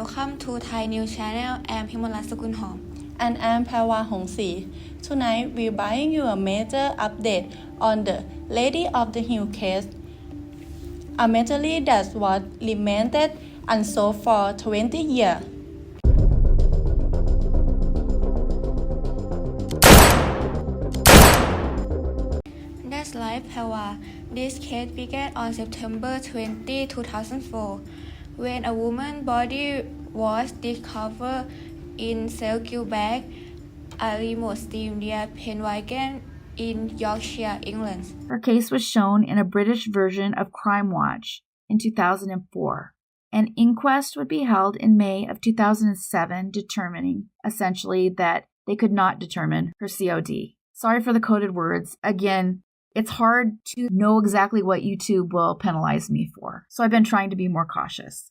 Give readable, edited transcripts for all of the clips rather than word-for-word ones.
Welcome to Thai News Channel. I'm Lamduan Srikanya. And I'm Pawa Hongsi. Tonight we're bringing you a major update on the Lady of the Hill case, a mystery that was remained unsolved for 20 years. That's right, Pawa. This case began on September 20, 2004, when a woman's body was discovered in Selkirk bag, a remote stream near Penwagon in Yorkshire, England. Her case was shown in a British version of Crime Watch in 2004. An inquest would be held in May of 2007, determining, essentially, that they could not determine her COD. Sorry for the coded words. Again, it's hard to know exactly what YouTube will penalize me for, so I've been trying to be more cautious.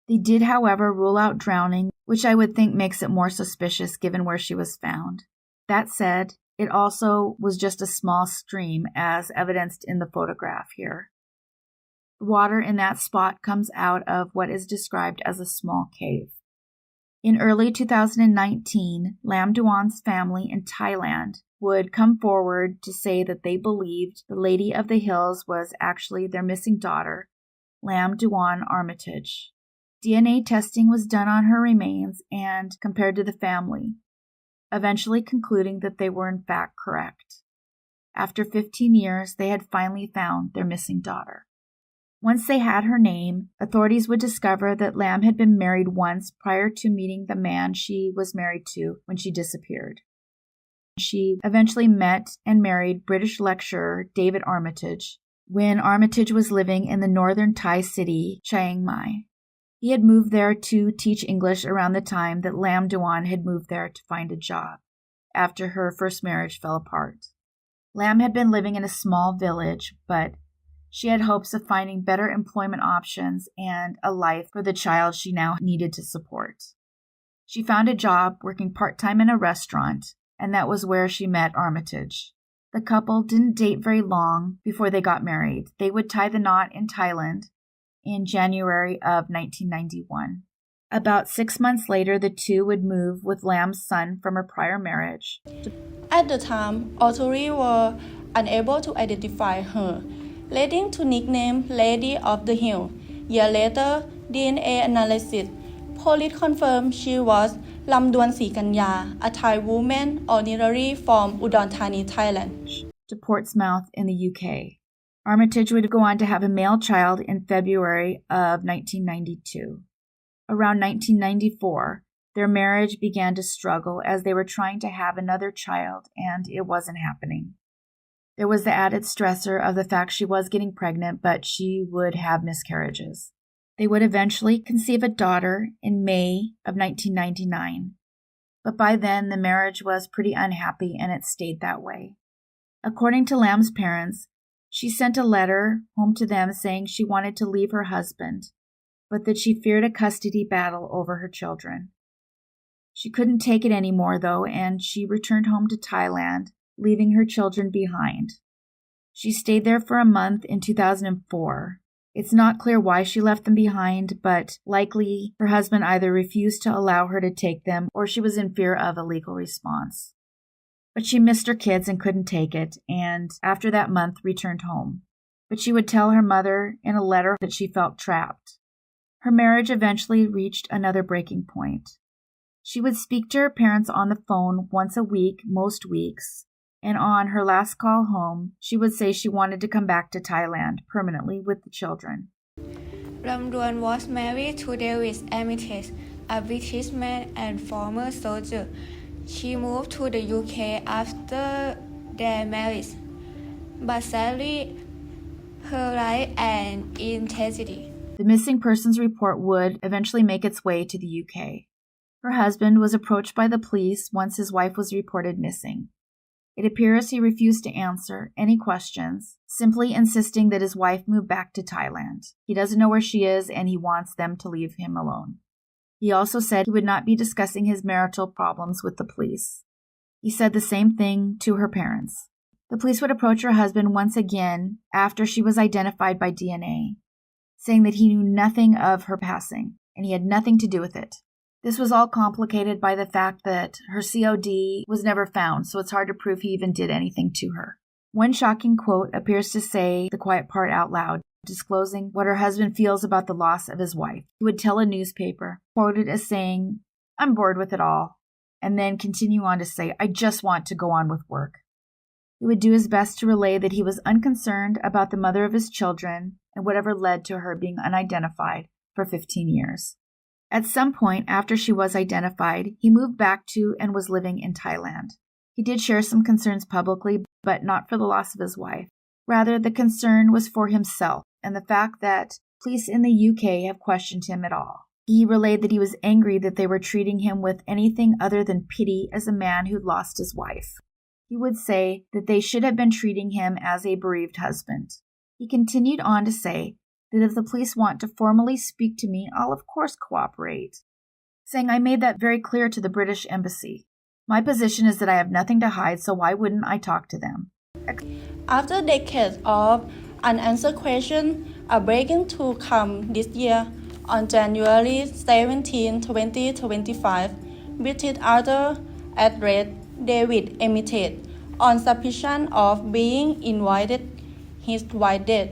They did, however, rule out drowning, which I would think makes it more suspicious given where she was found. That said, it also was just a small stream, as evidenced in the photograph here. The water in that spot comes out of what is described as a small cave. In early 2019, Lamduan's family in Thailand would come forward to say that they believed the Lady of the Hills was actually their missing daughter, Lamduan Armitage. DNA testing was done on her remains and compared to the family, eventually concluding that they were in fact correct. After 15 years, they had finally found their missing daughter. Once they had her name, authorities would discover that Lam had been married once prior to meeting the man she was married to when she disappeared. She eventually met and married British lecturer David Armitage when Armitage was living in the northern Thai city, Chiang Mai. He had moved there to teach English around the time that Lamduan had moved there to find a job, after her first marriage fell apart. Lam had been living in a small village, but she had hopes of finding better employment options and a life for the child she now needed to support. She found a job working part-time in a restaurant, and that was where she met Armitage. The couple didn't date very long before they got married. They would tie the knot in Thailand in January of 1991. About 6 months later, the two would move with Lam's son from her prior marriage. At the time, authorities were unable to identify her, leading to nickname Lady of the Hill. Years later, DNA analysis police confirmed she was Lamduan Srikanya, a Thai woman originally from Udon Thani, Thailand. To Portsmouth in the UK. Armitage would go on to have a male child in February of 1992. Around 1994, their marriage began to struggle as they were trying to have another child, and it wasn't happening. There was the added stressor of the fact she was getting pregnant, but she would have miscarriages. They would eventually conceive a daughter in May of 1999. But by then, the marriage was pretty unhappy, and it stayed that way. According to Lam's parents, she sent a letter home to them saying she wanted to leave her husband, but that she feared a custody battle over her children. She couldn't take it anymore, though, and she returned home to Thailand, leaving her children behind. She stayed there for a month in 2004. It's not clear why she left them behind, but likely her husband either refused to allow her to take them or she was in fear of a legal response. But she missed her kids and couldn't take it, and after that month returned home. But she would tell her mother in a letter that she felt trapped. Her marriage eventually reached another breaking point. She would speak to her parents on the phone once a week, most weeks, and on her last call home, she would say she wanted to come back to Thailand permanently with the children. Lamduan was married to David Armitage, a British man and former soldier. She moved to the UK after their marriage, but sadly, her life and integrity. The missing persons report would eventually make its way to the UK. Her husband was approached by the police once his wife was reported missing. It appears he refused to answer any questions, simply insisting that his wife move back to Thailand. He doesn't know where she is, and he wants them to leave him alone. He also said he would not be discussing his marital problems with the police. He said the same thing to her parents. The police would approach her husband once again after she was identified by DNA, saying that he knew nothing of her passing. and he had nothing to do with it. This was all complicated by the fact that her COD was never found, so it's hard to prove he even did anything to her. One shocking quote appears to say the quiet part out loud, disclosing what her husband feels about the loss of his wife. He would tell a newspaper, quoted as saying, "I'm bored with it all," and then continue on to say, "I just want to go on with work." He would do his best to relay that he was unconcerned about the mother of his children and whatever led to her being unidentified for 15 years. At some point after she was identified, he moved back to and was living in Thailand. He did share some concerns publicly, but not for the loss of his wife. Rather, the concern was for himself and the fact that police in the UK have questioned him at all. He relayed that he was angry that they were treating him with anything other than pity as a man who'd lost his wife. He would say that they should have been treating him as a bereaved husband. He continued on to say that if the police want to formally speak to me, I'll of course cooperate, saying I made that very clear to the British Embassy. My position is that I have nothing to hide, so why wouldn't I talk to them? After decades of unanswered questions, a breaking to come this year. On January 17, 2025, British author arrested David Emitate on suspicion of being invited his wife death.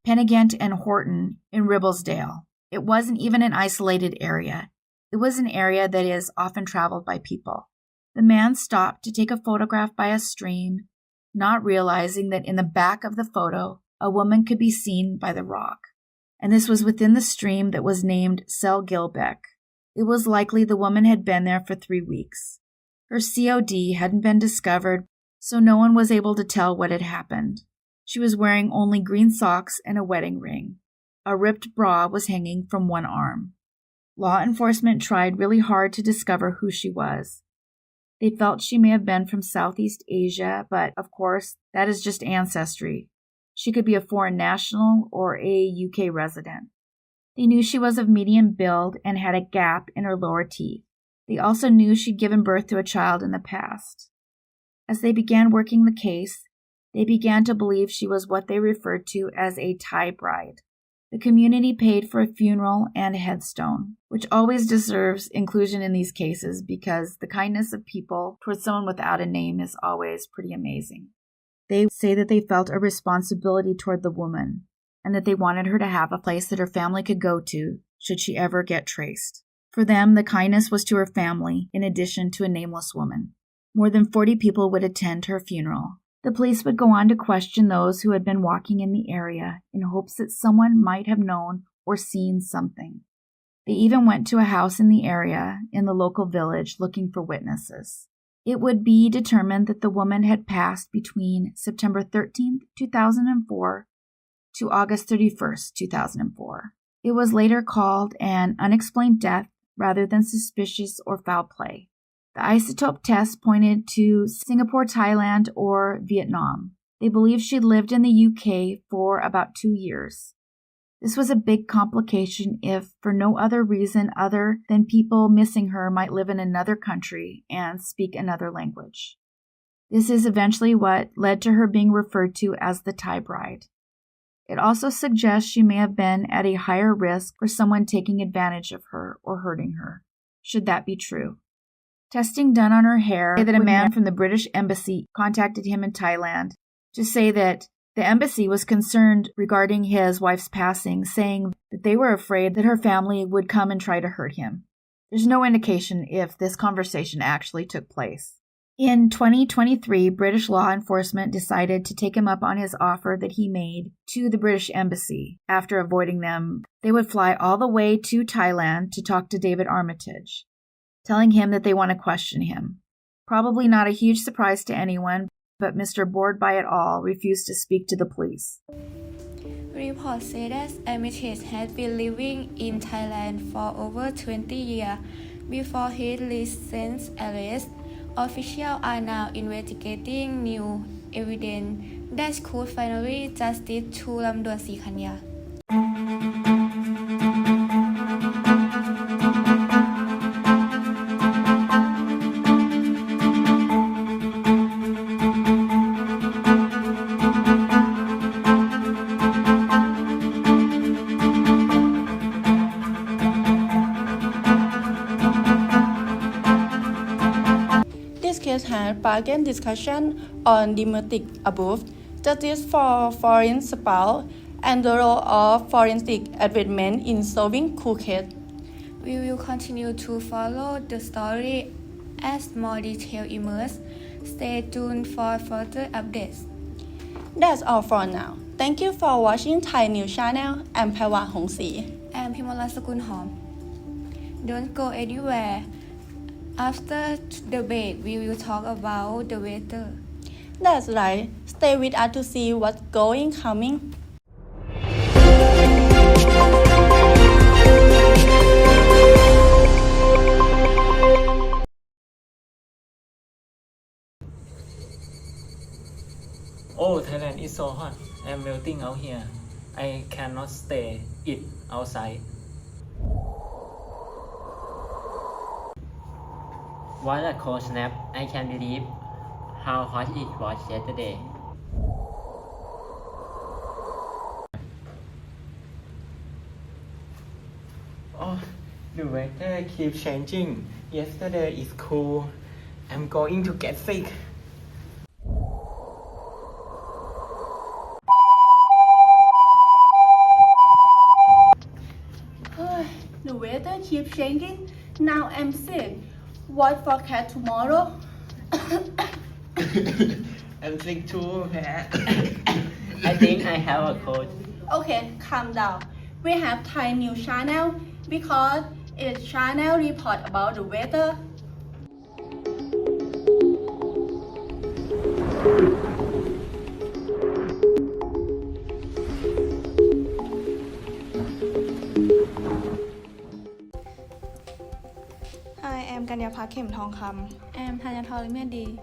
Pennegant and Horton in Ribblesdale. It wasn't even an isolated area. It was an area that is often traveled by people. The man stopped to take a photograph by a stream, not realizing that in the back of the photo, a woman could be seen by the rock. And this was within the stream that was named Sel Gilbeck. It was likely the woman had been there for 3 weeks. Her COD hadn't been discovered, so no one was able to tell what had happened. She was wearing only green socks and a wedding ring. A ripped bra was hanging from one arm. Law enforcement tried really hard to discover who she was. They felt she may have been from Southeast Asia, but of course, that is just ancestry. She could be a foreign national or a UK resident. They knew she was of medium build and had a gap in her lower teeth. They also knew she'd given birth to a child in the past. As they began working the case, they began to believe she was what they referred to as a Thai bride. The community paid for a funeral and a headstone, which always deserves inclusion in these cases because the kindness of people towards someone without a name is always pretty amazing. They say that they felt a responsibility toward the woman and that they wanted her to have a place that her family could go to should she ever get traced. For them, the kindness was to her family in addition to a nameless woman. More than 40 people would attend her funeral. The police would go on to question those who had been walking in the area in hopes that someone might have known or seen something. They even went to a house in the area in the local village looking for witnesses. It would be determined that the woman had passed between September 13, 2004 to August 31, 2004. It was later called an unexplained death rather than suspicious or foul play. The isotope test pointed to Singapore, Thailand, or Vietnam. They believed she'd lived in the UK for about 2 years. This was a big complication if, for no other reason other than people missing her might live in another country and speak another language. This is eventually what led to her being referred to as the Thai bride. It also suggests she may have been at a higher risk for someone taking advantage of her or hurting her, should that be true. Testing done on her hair say that a man from the British Embassy contacted him in Thailand to say that the embassy was concerned regarding his wife's passing, saying that they were afraid that her family would come and try to hurt him. There's no indication if this conversation actually took place. In 2023, British law enforcement decided to take him up on his offer that he made to the British Embassy. After avoiding them, they would fly all the way to Thailand to talk to David Armitage, telling him that they want to question him. Probably not a huge surprise to anyone, but Mr. Bored by it all refused to speak to the police. Reports say that Armitage had been living in Thailand for over 20 years before his recent arrest. Officials are now investigating new evidence that could finally justice to Lamduan Srikanya. case had bargain discussion on domestic abuse, justice for foreign spouse, and the role of forensic advancement in solving court cases. We will continue to follow the story as more details emerge. Stay tuned for further updates. That's all for now. Thank you for watching Thai News Channel. I'm Phaiwa Hongsi. I'm Himala Sakunhom. Don't go anywhere. After the break, we will talk about the weather. That's right. Stay with us to see what's going coming. Oh, Thailand is so hot. I'm melting out here. I cannot stay it outside. What a cold snap. I can't believe how hot it was yesterday. Oh, the weather keeps changing. Yesterday is cool. I'm going to get sick. The weather keeps changing. Now I'm sick. What forecast tomorrow? I'm sick too. I think I have a cold. Okay, calm down. We have Thai News Channel because it's channel report about the weather. Hi, I'm Kanyapat Khem Thongkam. I'm Thanyathor Limedi.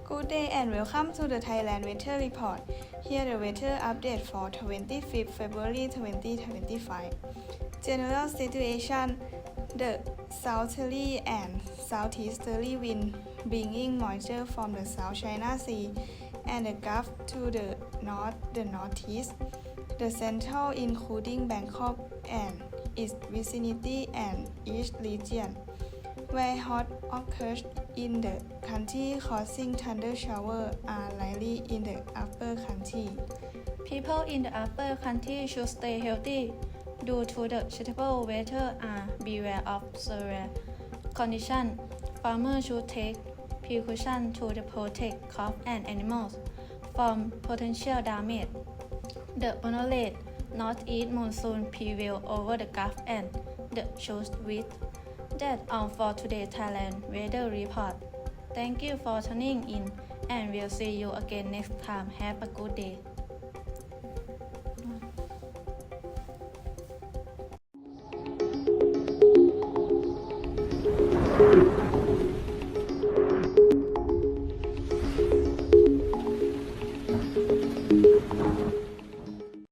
Good day and welcome to the Thailand Weather Report. Here the weather update for 25th February 2025. General situation: the southerly and southeasterly wind bringing moisture from the South China Sea and the Gulf to the northeast. The central including Bangkok and its vicinity and east region, where hot occurs in the country causing thunder showers are likely in the upper country. People in the upper country should stay healthy due to the suitable weather are beware of severe conditions. Farmers should take precautions to protect crops and animals from potential damage. The moderate northeast monsoon prevails over the Gulf and the coast with. That's all for today's Thailand weather report. Thank you for tuning in and we'll see you again next time. Have a good day.